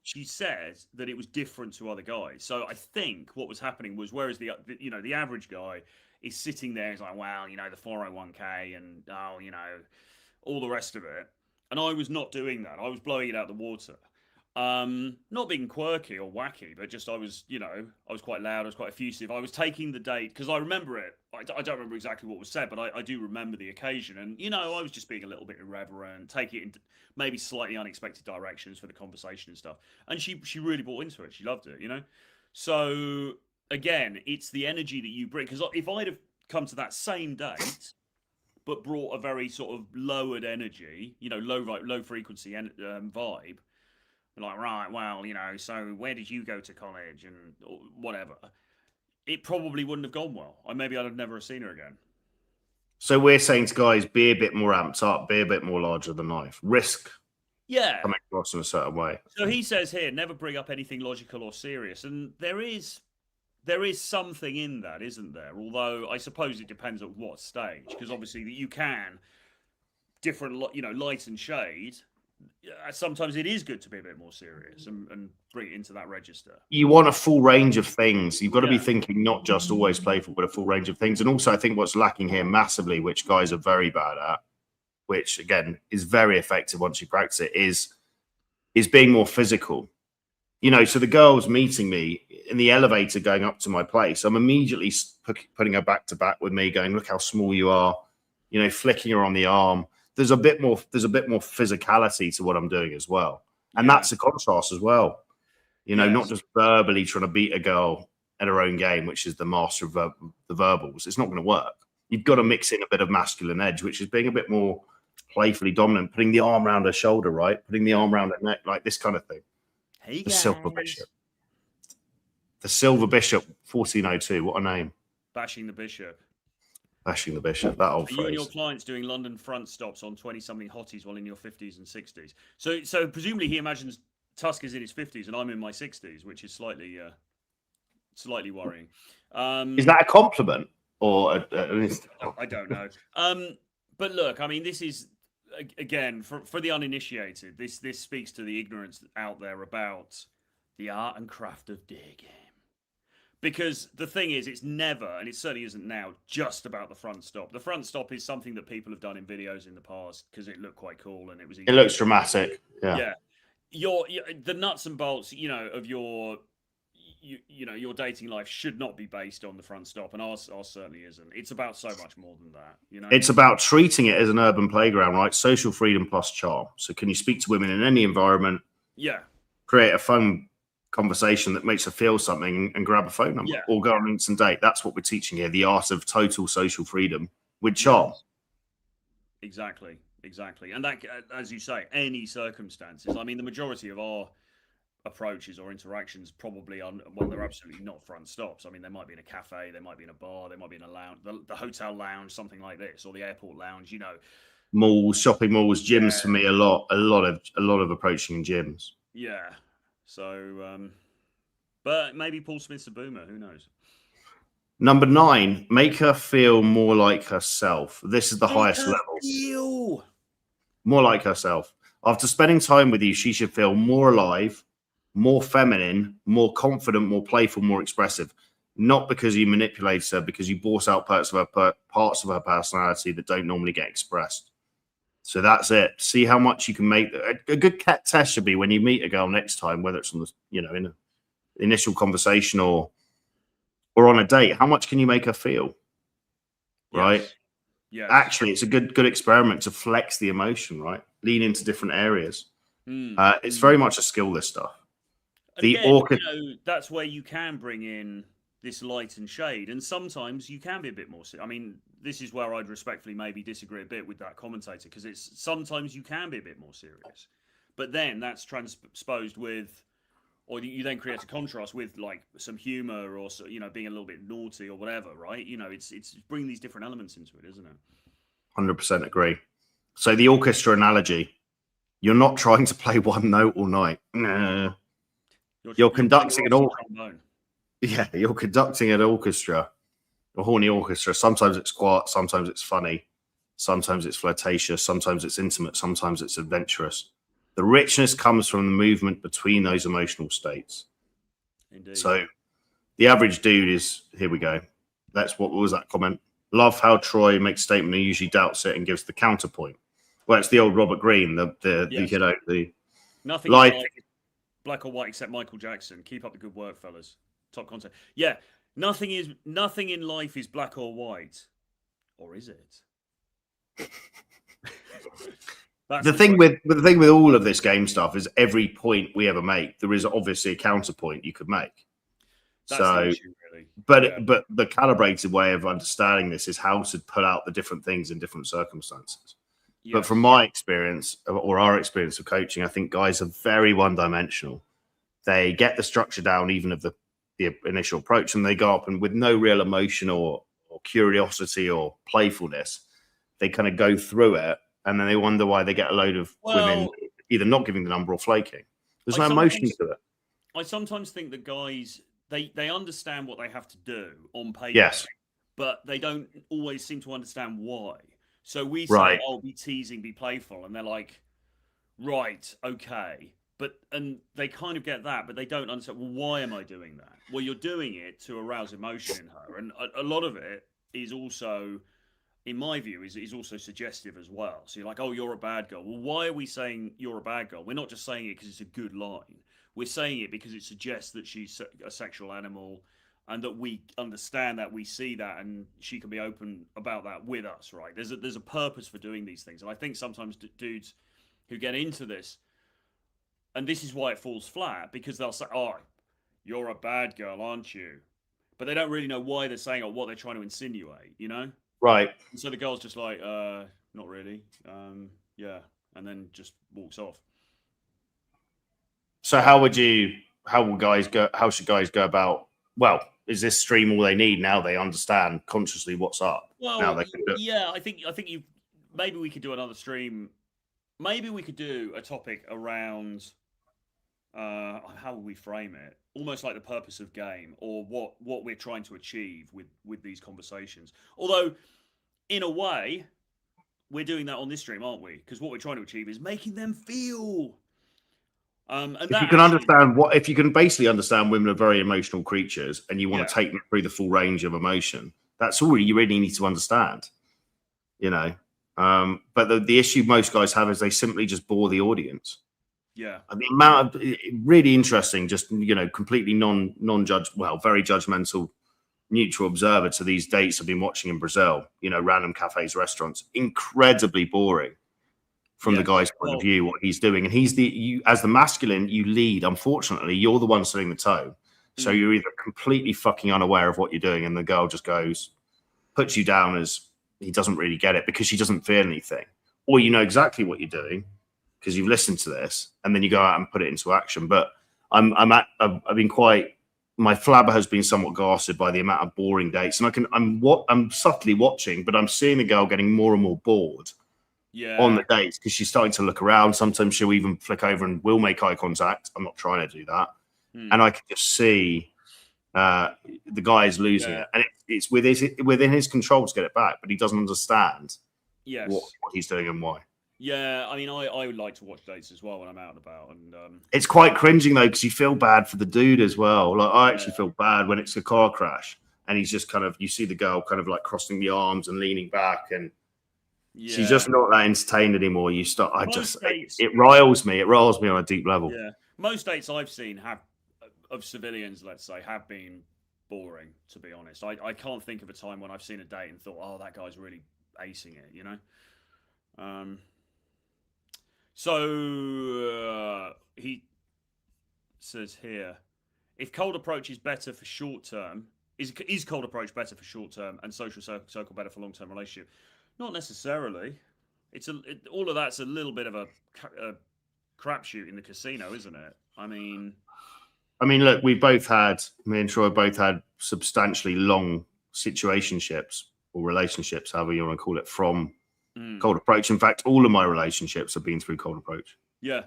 she said that it was different to other guys. So I think what was happening was, whereas the average guy is sitting there, he's like, well, the 401k and all the rest of it. And I was not doing that. I was blowing it out the water. Not being quirky or wacky, but just I was quite loud, I was quite effusive. I was taking the date because I remember it. I don't remember exactly what was said, but I do remember the occasion. And I was just being a little bit irreverent, taking it in maybe slightly unexpected directions for the conversation and stuff. And she really bought into it. She loved it, So again, it's the energy that you bring. Because if I'd have come to that same date, but brought a very sort of lowered energy, low frequency vibe. Like, right, well, so where did you go to college and whatever? It probably wouldn't have gone well. Maybe I'd have never seen her again. So we're saying to guys, be a bit more amped up, be a bit more larger than life. Risk coming across in a certain way. So he says here, never bring up anything logical or serious. And there is something in that, isn't there? Although I suppose it depends at what stage, because obviously you can different, light and shade. Sometimes it is good to be a bit more serious and bring it into that register. You want a full range of things. You've got to be thinking not just always playful, but a full range of things. And also, I think what's lacking here massively, which guys are very bad at, which again is very effective once you practice it, is being more physical. So the girl's meeting me in the elevator going up to my place. I'm immediately putting her back to back with me, going, look how small you are, flicking her on the arm. There's a bit more physicality to what I'm doing as well. And that's a contrast as well. Not just verbally trying to beat a girl at her own game, which is the master of the verbals. It's not going to work. You've got to mix in a bit of masculine edge, which is being a bit more playfully dominant, putting the arm around her shoulder, right? Putting the arm around her neck, like this kind of thing. Hey, the Silver Bishop. The Silver Bishop, 1402. What a name. Bashing the Bishop. Bashing the Bishop, that old phrase. You and your clients doing London front stops on 20-something hotties while in your 50s and 60s. So presumably he imagines Tusk is in his 50s and I'm in my 60s, which is slightly worrying. Is that a compliment or I don't know. But look, I mean, this is again for the uninitiated. This speaks to the ignorance out there about the art and craft of digging. Because the thing is, it's never, and it certainly isn't now, just about the front stop. The front stop is something that people have done in videos in the past because it looked quite cool and it was easy. It looks dramatic. Yeah. the nuts and bolts, of your your dating life should not be based on the front stop, and ours certainly isn't. It's about so much more than that. It's about treating it as an urban playground, right? Social freedom plus charm. So can you speak to women in any environment? Yeah. Create a phone conversation that makes her feel something and grab a phone number or go on an instant date. That's what we're teaching here. The art of total social freedom with charm. Exactly. And that, as you say, any circumstances. I mean, the majority of our approaches or interactions probably they're absolutely not front stops. I mean, they might be in a cafe, they might be in a bar, they might be in a lounge, the hotel lounge, something like this, or the airport lounge. Malls, shopping malls, gyms for me a lot of approaching in gyms. Yeah. So, but maybe Paul Smith's a boomer. Who knows? Number 9, make her feel more like herself. This is the highest level. More like herself. After spending time with you, she should feel more alive, more feminine, more confident, more playful, more expressive. Not because you manipulated her, because you brought out parts of her personality that don't normally get expressed. So that's it. See how much you can make. A good cat test should be when you meet a girl next time, whether it's on the, in an initial conversation or on a date. How much can you make her feel? Right? Yeah. Actually, it's a good experiment to flex the emotion, right? Lean into different areas. It's very much a skill, this stuff. That's where you can bring in this light and shade, and sometimes you can be a bit more. I mean, this is where I'd respectfully maybe disagree a bit with that commentator, because it's sometimes you can be a bit more serious, but then that's transposed with, or you then create a contrast with like some humor or being a little bit naughty or whatever, right? It's bringing these different elements into it, isn't it? 100% agree. So the orchestra analogy, you're not trying to play one note all night. Nah. You're conducting an orchestra. Yeah, you're conducting an orchestra, a horny orchestra. Sometimes it's quiet, sometimes it's funny, sometimes it's flirtatious, sometimes it's intimate, sometimes it's adventurous. The richness comes from the movement between those emotional states. Indeed. So the average dude is, here we go. What was that comment? Love how Troy makes a statement and usually doubts it and gives the counterpoint. Well, it's the old Robert Greene, the nothing life, is black or white except Michael Jackson. Keep up the good work, fellas. Top content. Yeah, nothing in life is black or white, or is it? The thing with all of this game stuff is every point we ever make, there is obviously a counterpoint you could make. That's the issue, really. But the calibrated way of understanding this is how to put out the different things in different circumstances. Yes. But from my experience or our experience of coaching, I think guys are very one-dimensional. They get the structure down, even of the initial approach, and they go up and with no real emotion or curiosity or playfulness, they kind of go through it. And then they wonder why they get a load of women either not giving the number or flaking. There's no emotion to it. I sometimes think that guys, they understand what they have to do on paper, yes, but they don't always seem to understand why. So we say, "Oh, be teasing, be playful," and they're like, "Right, okay." And they kind of get that, but they don't understand. Well, why am I doing that? Well, you're doing it to arouse emotion in her, and a lot of it is also, in my view, is also suggestive as well. So you're like, oh, you're a bad girl. Well, why are we saying you're a bad girl? We're not just saying it because it's a good line. We're saying it because it suggests that she's a sexual animal and that we understand that, we see that, and she can be open about that with us, right? There's a purpose for doing these things. And I think sometimes dudes who get into this, and this is why it falls flat, because they'll say, oh, you're a bad girl, aren't you? But they don't really know why they're saying or what they're trying to insinuate, Right. And so the girl's just like, not really. Yeah. And then just walks off. So how should guys go about, well, is this stream all they need? Now they understand consciously what's up. Well, now they can do it. Yeah, I think maybe we could do another stream. Maybe we could do a topic around, how would we frame it? Almost like the purpose of game, or what we're trying to achieve with these conversations. Although, in a way, we're doing that on this stream, aren't we? Because what we're trying to achieve is making them feel. And if you can basically understand women are very emotional creatures, and you want to take them through the full range of emotion, that's all you really need to understand. But the issue most guys have is they simply just bore the audience. Yeah. And the amount of really interesting, just completely very judgmental, neutral observer to these dates I've been watching in Brazil. Random cafes, restaurants, incredibly boring from the guy's point of view. What he's doing, and you as the masculine, you lead. Unfortunately, you're the one setting the tone, so you're either completely fucking unaware of what you're doing, and the girl just puts you down as he doesn't really get it because she doesn't feel anything, or you know exactly what you're doing because you've listened to this, and then you go out and put it into action. But I've been quite. My flabber has been somewhat gassed by the amount of boring dates, and I'm subtly watching, but I'm seeing the girl getting more and more bored on the dates because she's starting to look around. Sometimes she'll even flick over and will make eye contact. I'm not trying to do that, and I can just see the guy is losing it, and it's within his control to get it back, but he doesn't understand what he's doing and why. Yeah, I mean, I would like to watch dates as well when I'm out and about, and it's quite cringing though because you feel bad for the dude as well. Like I actually feel bad when it's a car crash and he's just you see the girl kind of like crossing the arms and leaning back, and she's just not that entertained anymore. It riles me. It riles me on a deep level. Yeah, most dates I've seen of civilians, let's say, have been boring. To be honest, I can't think of a time when I've seen a date and thought, oh, that guy's really acing it. So he says here, if cold approach is better for short term, is cold approach better for short term and social circle better for long term relationship? Not necessarily. All of that's a little bit of a crapshoot in the casino, isn't it? I mean, look, me and Troy both had substantially long situationships or relationships, however you want to call it, from cold approach. In fact, all of my relationships have been through cold approach. Yeah.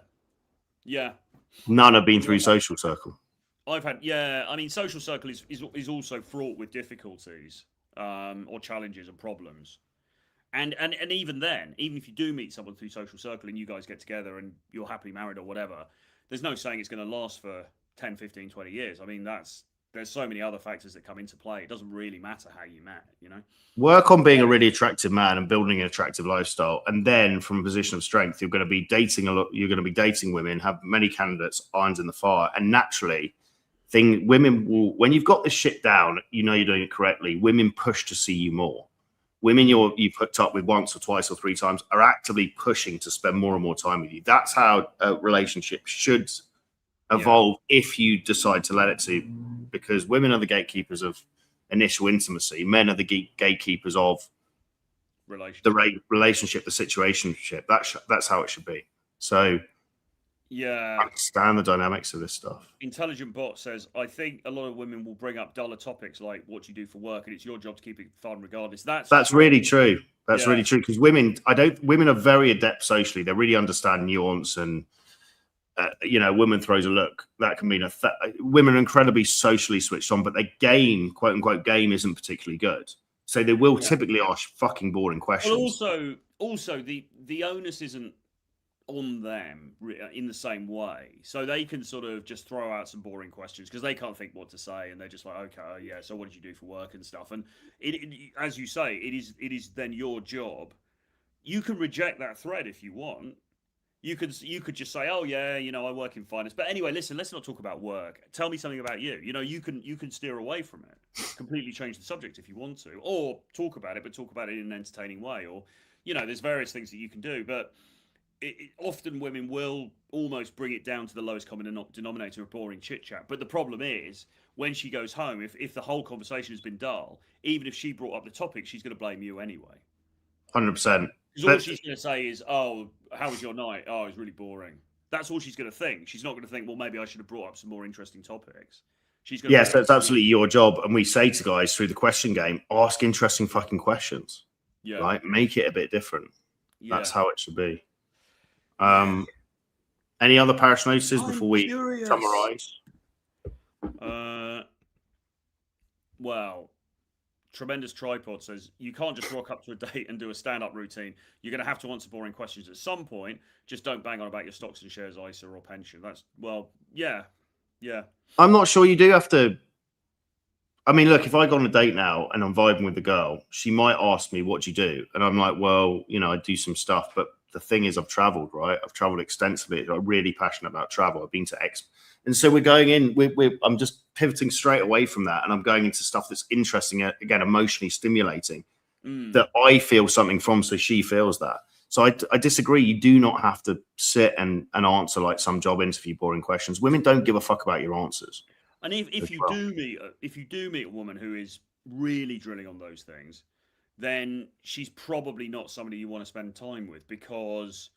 None have been through social circle. I've had, I mean, social circle is also fraught with difficulties or challenges and problems. And even then, even if you do meet someone through social circle and you guys get together and you're happily married or whatever, there's no saying it's going to last for 10, 15, 20 years. I mean, there's so many other factors that come into play. It doesn't really matter how you met, Work on being a really attractive man and building an attractive lifestyle. And then from a position of strength, you're going to be dating a lot. You're going to be dating women, have many candidates, irons in the fire. And naturally, women will, when you've got this shit down, you're doing it correctly. Women push to see you more. Women you've hooked up with once or twice or three times are actively pushing to spend more and more time with you. That's how a relationship should evolve if you decide to let it to, because women are the gatekeepers of initial intimacy. Men are the gatekeepers of the relationship, the situationship. That's how it should be. So I understand the dynamics of this stuff. Intelligent Bot says, I think a lot of women will bring up duller topics like what you do for work, and it's your job to keep it fun regardless. That's really true. That's really true, because women are very adept socially. They really understand nuance, and woman throws a look, that can mean women are incredibly socially switched on, but their game, quote unquote game, isn't particularly good. So they will typically ask fucking boring questions. Well, also the onus isn't on them in the same way, so they can sort of just throw out some boring questions because they can't think what to say, and they're just like, okay, so what did you do for work and stuff. And it as you say, it is then your job. You can reject that thread if you want. You could just say, oh yeah, I work in finance, but anyway, listen, let's not talk about work. Tell me something about you. You can steer away from it, completely change the subject if you want to, or talk about it, but talk about it in an entertaining way, or there's various things that you can do. But often women will almost bring it down to the lowest common denominator of boring chit chat. But the problem is when she goes home, if the whole conversation has been dull, even if she brought up the topic, she's going to blame you anyway. 100%. Because all she's going to say is, oh, how was your night? Oh, it was really boring. That's all she's going to think. She's not going to think, well, maybe I should have brought up some more interesting topics. She's going to so it's absolutely your job. And we say to guys through the question game, ask interesting fucking questions. Yeah. Right? Make it a bit different. Yeah. That's how it should be. Any other parish notices before we summarize? Well, Tremendous Tripod says, you can't just rock up to a date and do a stand-up routine. You're going to have to answer boring questions at some point. Just don't bang on about your stocks and shares, ISA or pension. Yeah. I'm not sure you do have to. I mean, look, if I go on a date now and I'm vibing with the girl, she might ask me, what do you do? And I'm like, well, I do some stuff. But the thing is, I've traveled, right? I've traveled extensively. I'm really passionate about travel. I've been to and so we're going in. I'm just pivoting straight away from that, and I'm going into stuff that's interesting, again, emotionally stimulating, that I feel something from, so she feels that. So I disagree. You do not have to sit and answer like some job interview boring questions. Women don't give a fuck about your answers. And if you do meet a woman who is really drilling on those things, then she's probably not somebody you want to spend time with, because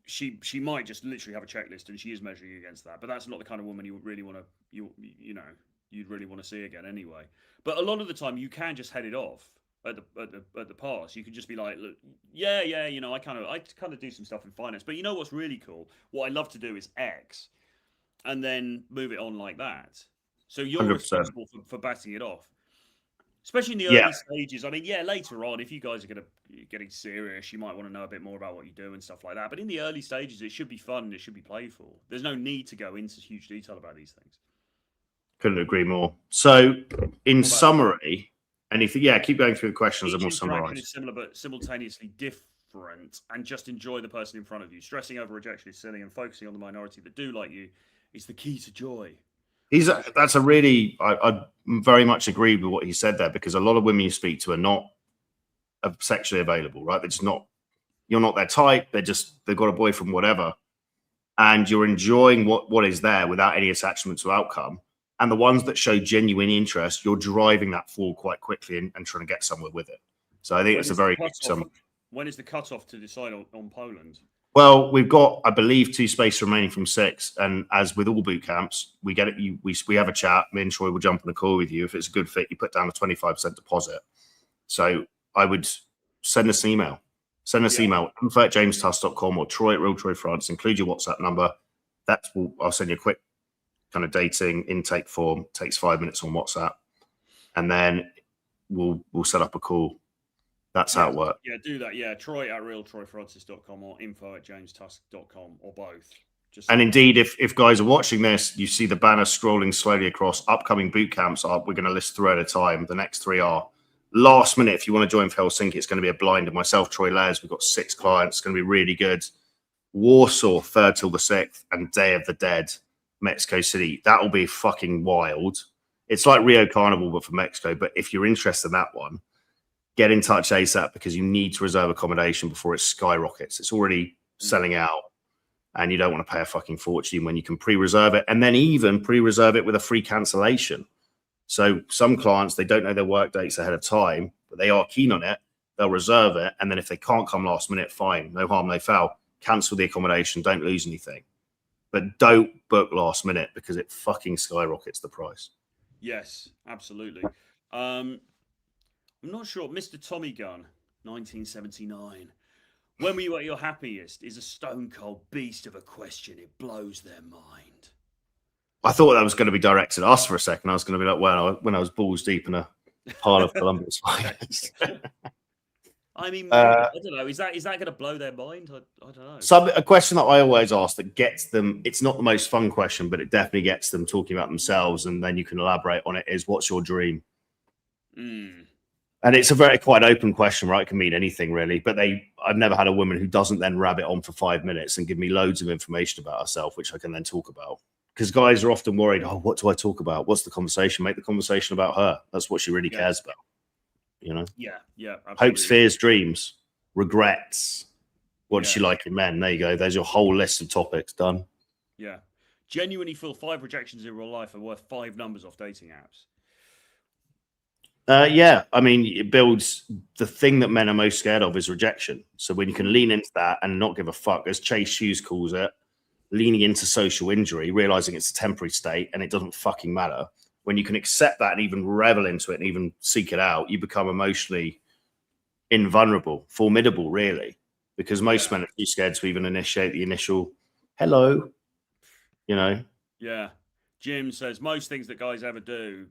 she might just literally have a checklist and she is measuring against that. But that's not the kind of woman you really want to you'd really want to see again anyway. But a lot of the time you can just head it off at the pass. You can just be like, look, yeah, I kind of do some stuff in finance. But you know what's really cool? What I love to do is X, and then move it on like that. So you're 100%. responsible for batting it off. Especially in the early stages. I mean, yeah, later on, if you guys are getting serious, you might want to know a bit more about what you do and stuff like that. But in the early stages, it should be fun and it should be playful. There's no need to go into huge detail about these things. Couldn't agree more. So, in summary, anything? Yeah, keep going through the questions and we'll summarize. Is similar but simultaneously different, and just enjoy the person in front of you. Stressing over rejection is silly, and focusing on the minority that do like you is the key to joy. That's a really, I very much agree with what he said there, because a lot of women you speak to are not sexually available, right? They're just not, you're not their type. They've got a boyfriend, whatever. And you're enjoying what is there without any attachment to outcome. And the ones that show genuine interest, you're driving that forward quite quickly and trying to get somewhere with it. So I think it's a very big sum. When is the cutoff to decide on Poland? Well, we've got, I believe, 2 spaces remaining from 6. And as with all boot camps, we get it. We have a chat. Me and Troy will jump on a call with you. If it's a good fit, you put down a 25% deposit. So I would send us an email. Send us an email, info@jamestuss.com or Troy at Real Troy France. Include your WhatsApp number. I'll send you a quick kind of dating intake form. Takes 5 minutes on WhatsApp. And then we'll set up a call. That's how it works. Yeah, do that. Yeah, Troy at realtroyfrancis.com or info@jamestusk.com or both. And indeed, if guys are watching this, you see the banner scrolling slowly across. Upcoming boot camps we're going to list 3 at a time. The next 3 are last minute. If you want to join for Helsinki, it's going to be a blind. And myself, Troy Les, we've got 6 clients. It's going to be really good. Warsaw, 3rd till the 6th, and Day of the Dead, Mexico City. That will be fucking wild. It's like Rio Carnival, but for Mexico. But if you're interested in that one, get in touch ASAP, because you need to reserve accommodation before it skyrockets. It's already selling out, and you don't want to pay a fucking fortune when you can pre-reserve it, and then even pre-reserve it with a free cancellation. So some clients, they don't know their work dates ahead of time, but they are keen on it. They'll reserve it, and then if they can't come last minute, fine. No harm, no foul. Cancel the accommodation. Don't lose anything. But don't book last minute, because it fucking skyrockets the price. Yes, absolutely. I'm not sure. Mr. Tommy Gun, 1979. When were you at your happiest? Is a stone cold beast of a question. It blows their mind. I thought that was going to be directed at us for a second. I was going to be like, well, when I was balls deep in a pile of Columbus spiders. I mean, I don't know. Is that going to blow their mind? I don't know. A question that I always ask that gets them, it's not the most fun question, but it definitely gets them talking about themselves, and then you can elaborate on it, is what's your dream? And it's a quite open question, right? It can mean anything really, but I've never had a woman who doesn't then rabbit on for 5 minutes and give me loads of information about herself, which I can then talk about. Because guys are often worried, oh, what do I talk about? What's the conversation? Make the conversation about her. That's what she really cares about. You know? Yeah, absolutely. Hopes, fears, dreams, regrets. What does she like in men? There you go. There's your whole list of topics done. Yeah. Genuinely feel 5 rejections in real life are worth 5 numbers off dating apps. Yeah, I mean, it builds the thing that men are most scared of is rejection. So when you can lean into that and not give a fuck, as Chase Hughes calls it, leaning into social injury, realizing it's a temporary state and it doesn't fucking matter. When you can accept that and even revel into it and even seek it out, you become emotionally invulnerable, formidable, really, because most men are too scared to even initiate the initial hello, you know? Yeah. Jim says most things that guys ever do,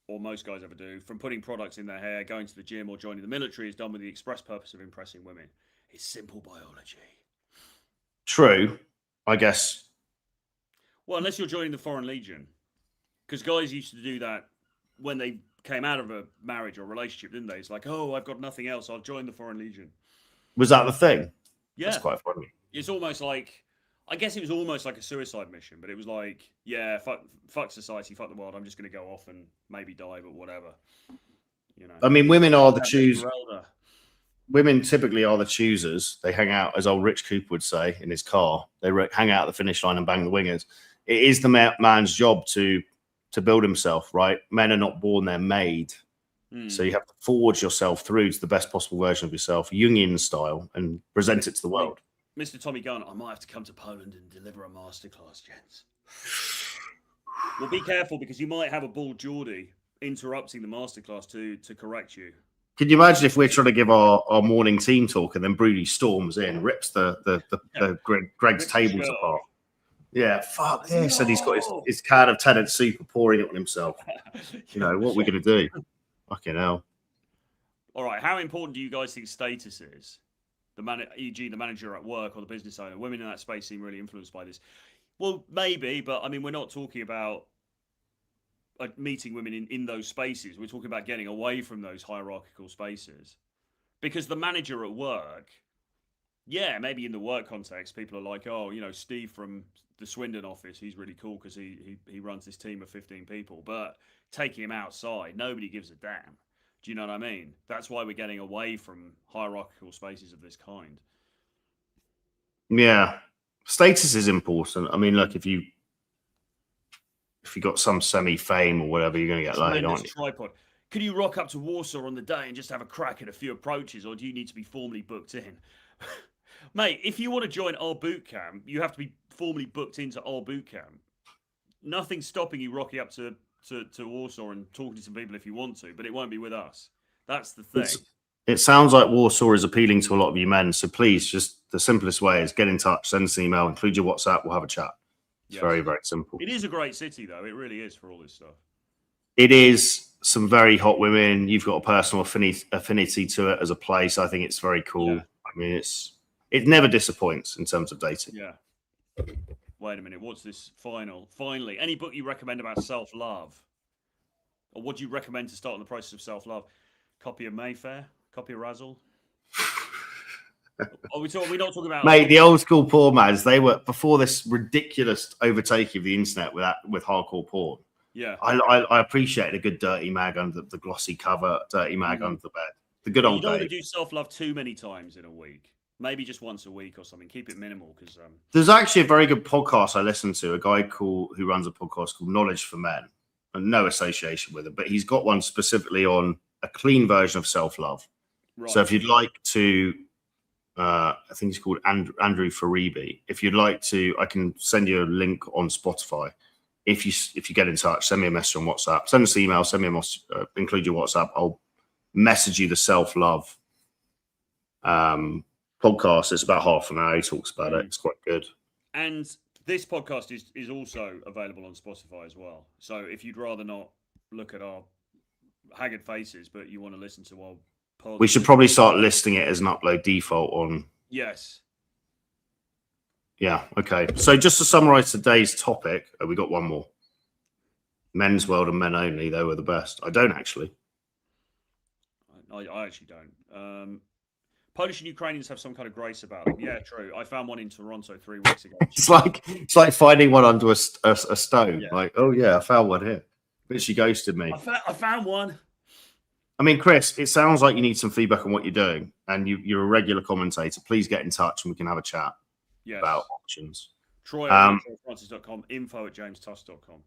or most guys ever do, from putting products in their hair, going to the gym, or joining the military, is done with the express purpose of impressing women. It's simple biology. True, I guess. Well, unless you're joining the Foreign Legion. Because guys used to do that when they came out of a marriage or relationship, didn't they? It's like, oh, I've got nothing else. I'll join the Foreign Legion. Was that the thing? Yeah, That's quite funny. it's almost like, I guess it was almost like a suicide mission, but it was like, yeah, fuck society, fuck the world. I'm just going to go off and maybe die, but whatever. You know. I mean, women are the choosers. Esmeralda. Women typically are the choosers. They hang out, as old Rich Cooper would say, in his car. They hang out at the finish line and bang the wingers. It is the man's job to build himself, right? Men are not born; they're made. So you have to forge yourself through to the best possible version of yourself, Jungian style, and present it to the world. Mr. Tommy Gunn, I might have to come to Poland and deliver a masterclass, gents. Well, be careful because you might have a bald Geordie interrupting the masterclass to correct you. Can you imagine if we're trying to give our morning team talk and then Broody storms in, rips the Greg's tables apart? Yeah, fuck this. And he's got his can of Tennant Super pouring it on himself. You know, what are we going to do? Fucking hell. All right, how important do you guys think status is? E.g., the manager at work or the business owner. Women in that space seem really influenced by this. Well, maybe, but I mean, we're not talking about meeting women in those spaces. We're talking about getting away from those hierarchical spaces. Because the manager at work, yeah, maybe in the work context, people are like, oh, you know, Steve from the Swindon office, he's really cool because he runs this team of 15 people. But taking him outside, nobody gives a damn. Do you know what I mean? That's why we're getting away from hierarchical spaces of this kind. Yeah. Status is important. I mean, look, if you got some semi-fame or whatever, you're going to get laid, aren't you? Tripod. Can you rock up to Warsaw on the day and just have a crack at a few approaches, or do you need to be formally booked in? Mate, if you want to join our boot camp, you have to be formally booked into our boot camp. Nothing's stopping you rocking up to Warsaw and talking to some people if you want to, but it won't be with us. That's the thing. It sounds like Warsaw is appealing to a lot of you men. So please, just the simplest way is get in touch, send us an email, include your WhatsApp, we'll have a chat. It's very, very simple. It is a great city, though. It really is for all this stuff. It is some very hot women. You've got a personal affinity to it as a place. I think it's very cool. Yeah. I mean, it never disappoints in terms of dating. Yeah. Wait a minute. What's this finally? Any book you recommend about self-love? Or what do you recommend to start on the process of self-love? Copy of Mayfair? Copy of Razzle? We're not talking about... Mate, the old school porn mads, they were, before this ridiculous overtaking of the internet with hardcore porn. Yeah. I appreciate a good dirty mag under the glossy cover, dirty mag under the bed. The good old days. You don't want to do self-love too many times in a week. Maybe just once a week or something. Keep it minimal because there's actually a very good podcast I listen to. A guy who runs a podcast called Knowledge for Men, and no association with it, but he's got one specifically on a clean version of self-love. Right. So if you'd like to, I think he's called Andrew Faribi. If you'd like to, I can send you a link on Spotify. If you get in touch, send me a message on WhatsApp. Send us an email. Send me a message. Include your WhatsApp. I'll message you the self-love podcast. It's about half an hour. He talks about it. It's quite good. And this podcast is also available on Spotify as well. So if you'd rather not look at our haggard faces, but you want to listen to our podcast, we should probably start listing it as an upload default on. Yes. Yeah. Okay. So just to summarize today's topic, we got one more. Men's world and men only. They were the best. I don't actually. I actually don't. Polish and Ukrainians have some kind of grace about them. Yeah, true. I found one in Toronto 3 weeks ago. It's like finding one under a stone. Yeah. Like, oh yeah, I found one here. But she ghosted me. I found one. I mean, Chris, it sounds like you need some feedback on what you're doing, and you're a regular commentator. Please get in touch and we can have a chat about options. Troy at francis.com, info at jamestuss.com.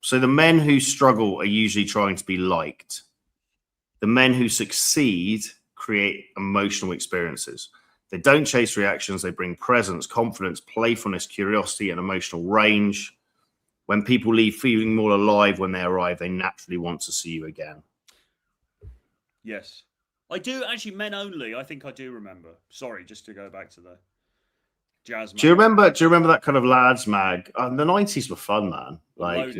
So the men who struggle are usually trying to be liked. The men who succeed create emotional experiences. They don't chase reactions. They bring presence, confidence, playfulness, curiosity, and emotional range. When people leave feeling more alive when they arrive, they naturally want to see you again. Yes. I do actually, men only. I think I do remember. Sorry, just to go back to the jazz mag. Do you remember that kind of lads mag? The 90s were fun, man. Like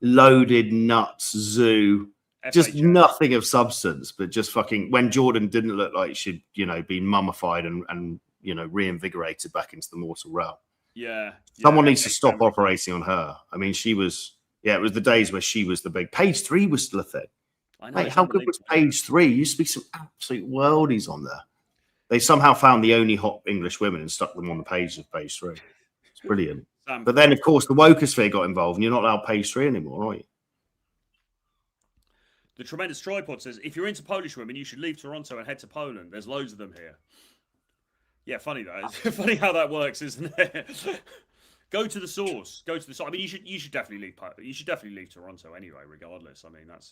loaded nuts, zoo. Just nothing of substance, but just fucking when Jordan didn't look like she'd, been mummified and reinvigorated back into the mortal realm. Yeah. Someone needs to stop operating on her. I mean, it was the days where she was the big. Page 3 was still a thing. I know, mate, how good was Page 3? You used to be some absolute worldies on there. They somehow found the only hot English women and stuck them on the pages of page 3. It's brilliant. But then, of course, the wokosphere got involved, and you're not allowed page 3 anymore, are you? The Tremendous Tripod says, if you're into Polish women, you should leave Toronto and head to Poland. There's loads of them here. Yeah, funny that. It's funny how that works, isn't it? Go to the source. Go to the source. I mean, you should definitely leave. You should definitely leave Toronto anyway, regardless. I mean, that's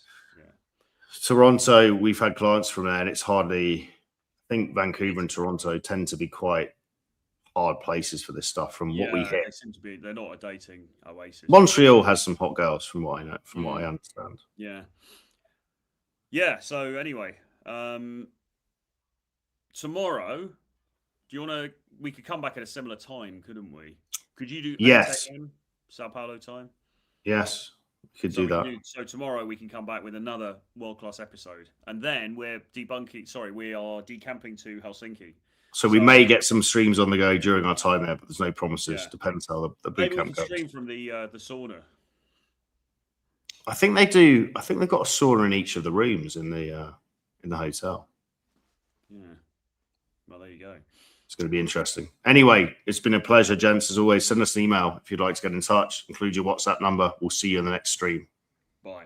Toronto. We've had clients from there, and it's hardly. I think Vancouver and Toronto tend to be quite hard places for this stuff. From what we hear, they seem to be. They're not a dating oasis. Montreal has some hot girls, from what I know. From what I understand. Yeah. Yeah. So anyway, tomorrow, do you want to? We could come back at a similar time, couldn't we? Could you do 8 a.m. Sao Paulo time? Yes, we could do that. So tomorrow we can come back with another world-class episode, and then we're debunking. Sorry, we are decamping to Helsinki. So we may get some streams on the go during our time there, but there's no promises. Depends how the boot camp goes. Stream from the sauna. I think they do. I think they've got a sauna in each of the rooms in the hotel. Yeah. Well, there you go. It's going to be interesting. Anyway, it's been a pleasure, gents. As always, send us an email if you'd like to get in touch. Include your WhatsApp number. We'll see you in the next stream. Bye.